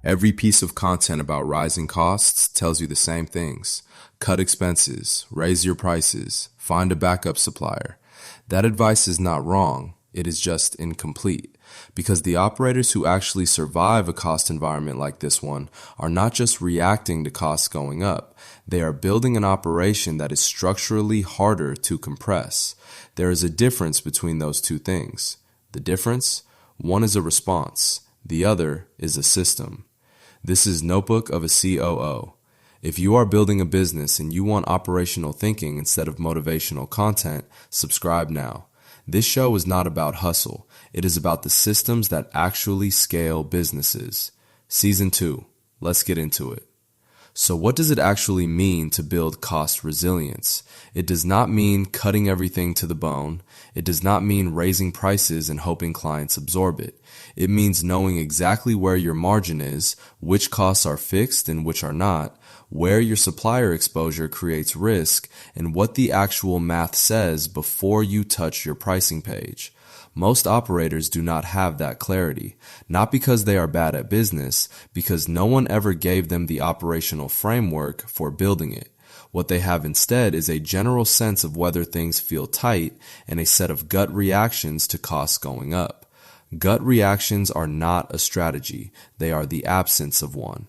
Every piece of content about rising costs tells you the same things. Cut expenses, raise your prices, find a backup supplier. That advice is not wrong, it is just incomplete. Because the operators who actually survive a cost environment like this one are not just reacting to costs going up, they are building an operation that is structurally harder to compress. There is a difference between those two things. The difference? One is a response, the other is a system. This is Notebook of a COO. If you are building a business and you want operational thinking instead of motivational content, subscribe now. This show is not about hustle. It is about the systems that actually scale businesses. Season 2. Let's get into it. So what does it actually mean to build cost resilience? It does not mean cutting everything to the bone. It does not mean raising prices and hoping clients absorb it. It means knowing exactly where your margin is, which costs are fixed and which are not, where your supplier exposure creates risk, and what the actual math says before you touch your pricing page. Most operators do not have that clarity, not because they are bad at business, because no one ever gave them the operational framework for building it. What they have instead is a general sense of whether things feel tight and a set of gut reactions to costs going up. Gut reactions are not a strategy, they are the absence of one.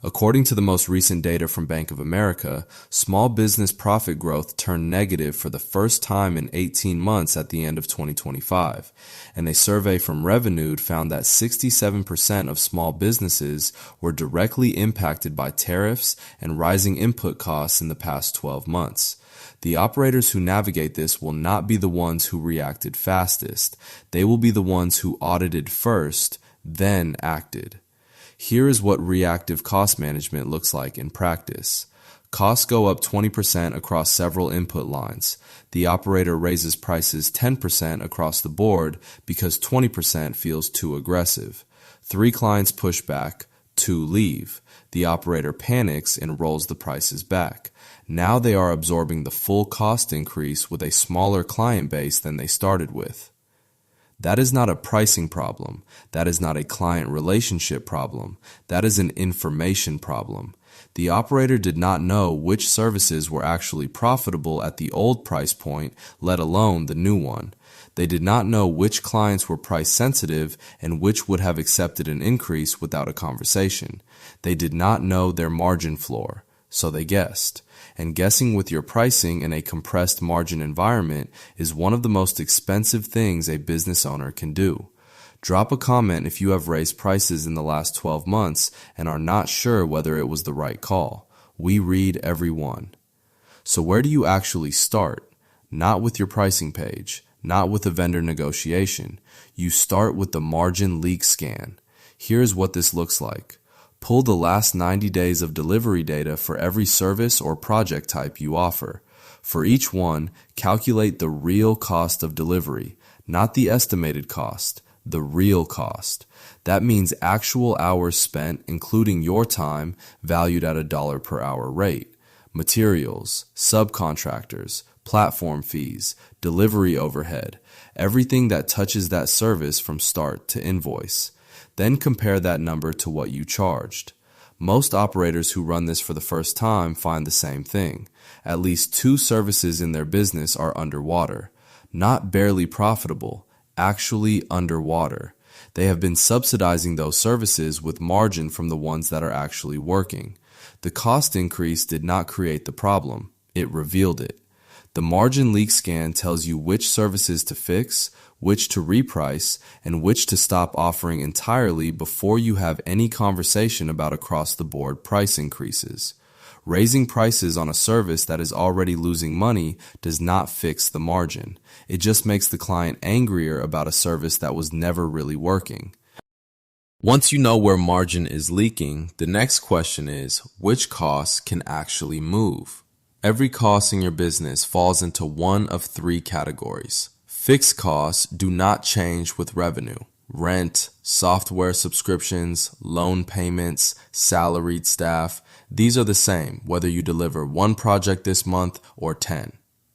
According to the most recent data from Bank of America, small business profit growth turned negative for the first time in 18 months at the end of 2025, and a survey from Revenue found that 67% of small businesses were directly impacted by tariffs and rising input costs in the past 12 months. The operators who navigate this will not be the ones who reacted fastest. They will be the ones who audited first, then acted. Here is what reactive cost management looks like in practice. Costs go up 20% across several input lines. The operator raises prices 10% across the board because 20% feels too aggressive. 3 clients push back, 2 leave. The operator panics and rolls the prices back. Now they are absorbing the full cost increase with a smaller client base than they started with. That is not a pricing problem. That is not a client relationship problem. That is an information problem. The operator did not know which services were actually profitable at the old price point, let alone the new one. They did not know which clients were price sensitive and which would have accepted an increase without a conversation. They did not know their margin floor, so they guessed. And guessing with your pricing in a compressed margin environment is one of the most expensive things a business owner can do. Drop a comment if you have raised prices in the last 12 months and are not sure whether it was the right call. We read every one. So where do you actually start? Not with your pricing page, not with a vendor negotiation. You start with the margin leak scan. Here's what this looks like. Pull the last 90 days of delivery data for every service or project type you offer. For each one, calculate the real cost of delivery, not the estimated cost, the real cost. That means actual hours spent, including your time, valued at $1 per hour rate. Materials, subcontractors, platform fees, delivery overhead, everything that touches that service from start to invoice. Then compare that number to what you charged. Most operators who run this for the first time find the same thing. At least 2 services in their business are underwater. Not barely profitable, actually underwater. They have been subsidizing those services with margin from the ones that are actually working. The cost increase did not create the problem. It revealed it. The margin leak scan tells you which services to fix, which to reprice, and which to stop offering entirely before you have any conversation about across-the-board price increases. Raising prices on a service that is already losing money does not fix the margin. It just makes the client angrier about a service that was never really working. Once you know where margin is leaking, the next question is, which costs can actually move? Every cost in your business falls into one of 3 categories. Fixed costs do not change with revenue. Rent, software subscriptions, loan payments, salaried staff, these are the same whether you deliver 1 project this month or 10.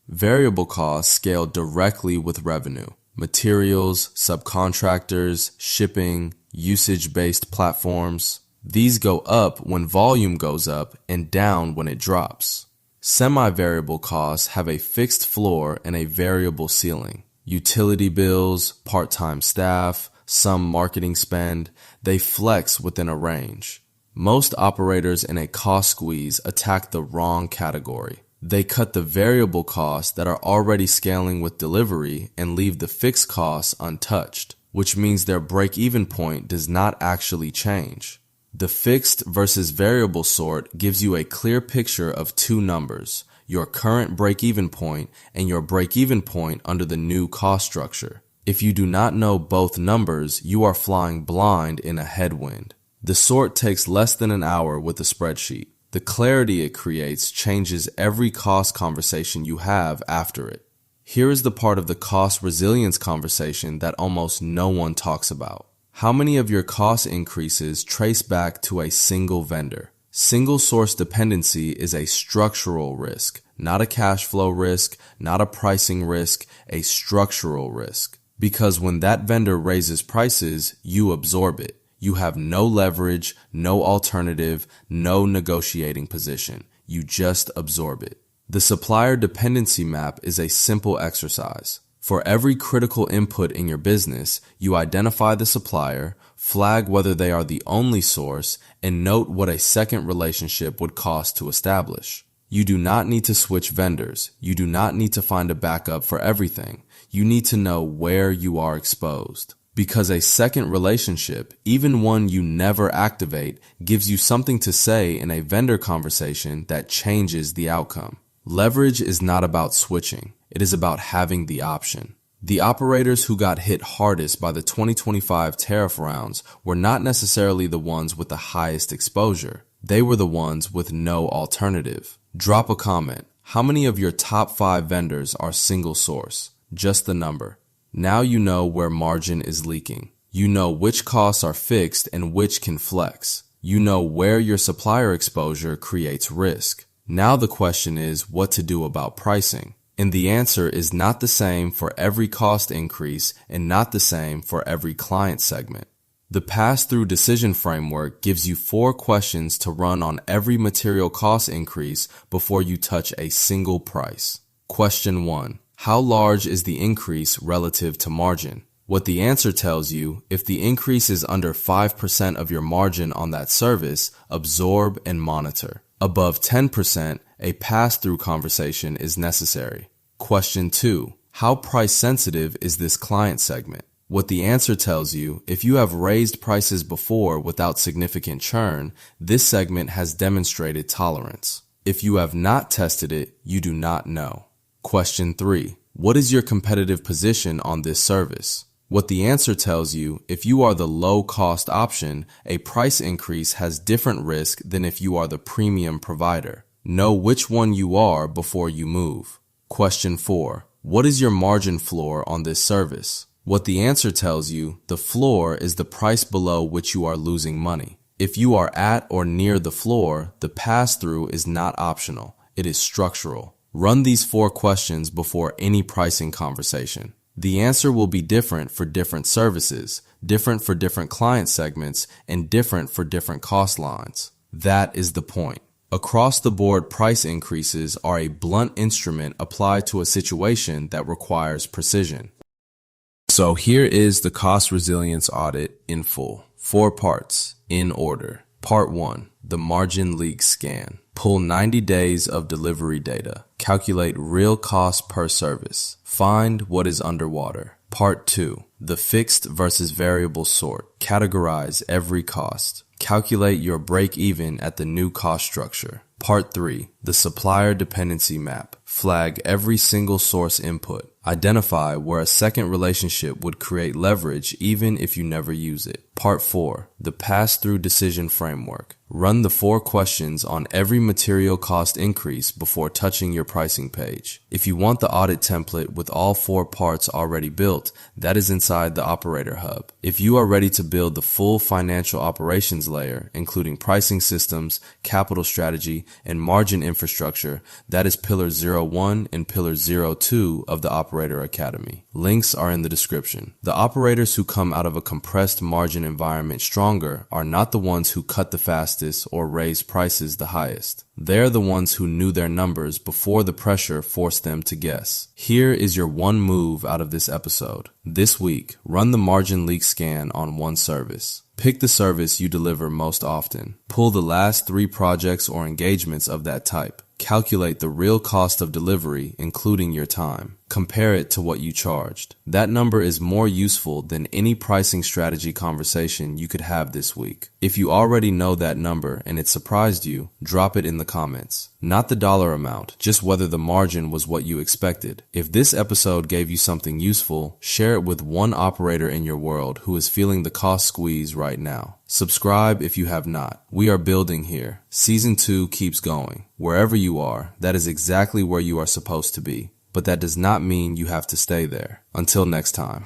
Variable costs scale directly with revenue. Materials, subcontractors, shipping, usage-based platforms. These go up when volume goes up and down when it drops. Semi-variable costs have a fixed floor and a variable ceiling. Utility bills, part-time staff, some marketing spend, they flex within a range. Most operators in a cost squeeze attack the wrong category. They cut the variable costs that are already scaling with delivery and leave the fixed costs untouched, which means their break-even point does not actually change. The fixed versus variable sort gives you a clear picture of two numbers, your current break-even point and your break-even point under the new cost structure. If you do not know both numbers, you are flying blind in a headwind. The sort takes less than an hour with a spreadsheet. The clarity it creates changes every cost conversation you have after it. Here is the part of the cost resilience conversation that almost no one talks about. How many of your cost increases trace back to a single vendor? Single source dependency is a structural risk, not a cash flow risk, not a pricing risk, a structural risk. Because when that vendor raises prices, you absorb it. You have no leverage, no alternative, no negotiating position. You just absorb it. The supplier dependency map is a simple exercise. For every critical input in your business, you identify the supplier, flag whether they are the only source, and note what a second relationship would cost to establish. You do not need to switch vendors. You do not need to find a backup for everything. You need to know where you are exposed. Because a second relationship, even one you never activate, gives you something to say in a vendor conversation that changes the outcome. Leverage is not about switching. It is about having the option. The operators who got hit hardest by the 2025 tariff rounds were not necessarily the ones with the highest exposure. They were the ones with no alternative. Drop a comment. How many of your top 5 vendors are single source? Just the number. Now you know where margin is leaking. You know which costs are fixed and which can flex. You know where your supplier exposure creates risk. Now the question is what to do about pricing. And the answer is not the same for every cost increase and not the same for every client segment. The pass-through decision framework gives you 4 questions to run on every material cost increase before you touch a single price. Question 1. How large is the increase relative to margin? What the answer tells you, if the increase is under 5% of your margin on that service, absorb and monitor. Above 10%, a pass-through conversation is necessary. Question 2. How price sensitive is this client segment? What the answer tells you, if you have raised prices before without significant churn, this segment has demonstrated tolerance. If you have not tested it, you do not know. Question 3. What is your competitive position on this service? What the answer tells you, if you are the low-cost option, a price increase has different risk than if you are the premium provider. Know which one you are before you move. Question 4. What is your margin floor on this service? What the answer tells you, the floor is the price below which you are losing money. If you are at or near the floor, the pass-through is not optional. It is structural. Run these 4 questions before any pricing conversation. The answer will be different for different services, different for different client segments, and different for different cost lines. That is the point. Across-the-board price increases are a blunt instrument applied to a situation that requires precision. So here is the Cost Resilience Audit in full. 4 parts, in order. Part 1. The Margin Leak Scan. Pull 90 days of delivery data. Calculate real cost per service. Find what is underwater. Part 2. The Fixed versus Variable Sort. Categorize every cost. Calculate your break-even at the new cost structure. Part 3. The Supplier Dependency Map. Flag every single source input. Identify where a second relationship would create leverage even if you never use it. Part 4. The Pass-Through Decision Framework. Run the 4 questions on every material cost increase before touching your pricing page. If you want the audit template with all 4 parts already built, that is inside the Operator Hub. If you are ready to build the full financial operations layer, including pricing systems, capital strategy, and margin infrastructure, that is Pillar 01 and Pillar 02 of the Operator Academy. Links are in the description. The operators who come out of a compressed margin environment stronger are not the ones who cut the fastest or raise prices the highest. They're the ones who knew their numbers before the pressure forced them to guess. Here is your one move out of this episode. This week, run the margin leak scan on one service. Pick the service you deliver most often. Pull the last 3 projects or engagements of that type. Calculate the real cost of delivery, including your time. Compare it to what you charged. That number is more useful than any pricing strategy conversation you could have this week. If you already know that number and it surprised you, drop it in the comments. Not the dollar amount, just whether the margin was what you expected. If this episode gave you something useful, share it with one operator in your world who is feeling the cost squeeze right now. Subscribe if you have not. We are building here. Season 2 keeps going. Wherever you are, that is exactly where you are supposed to be. But that does not mean you have to stay there. Until next time.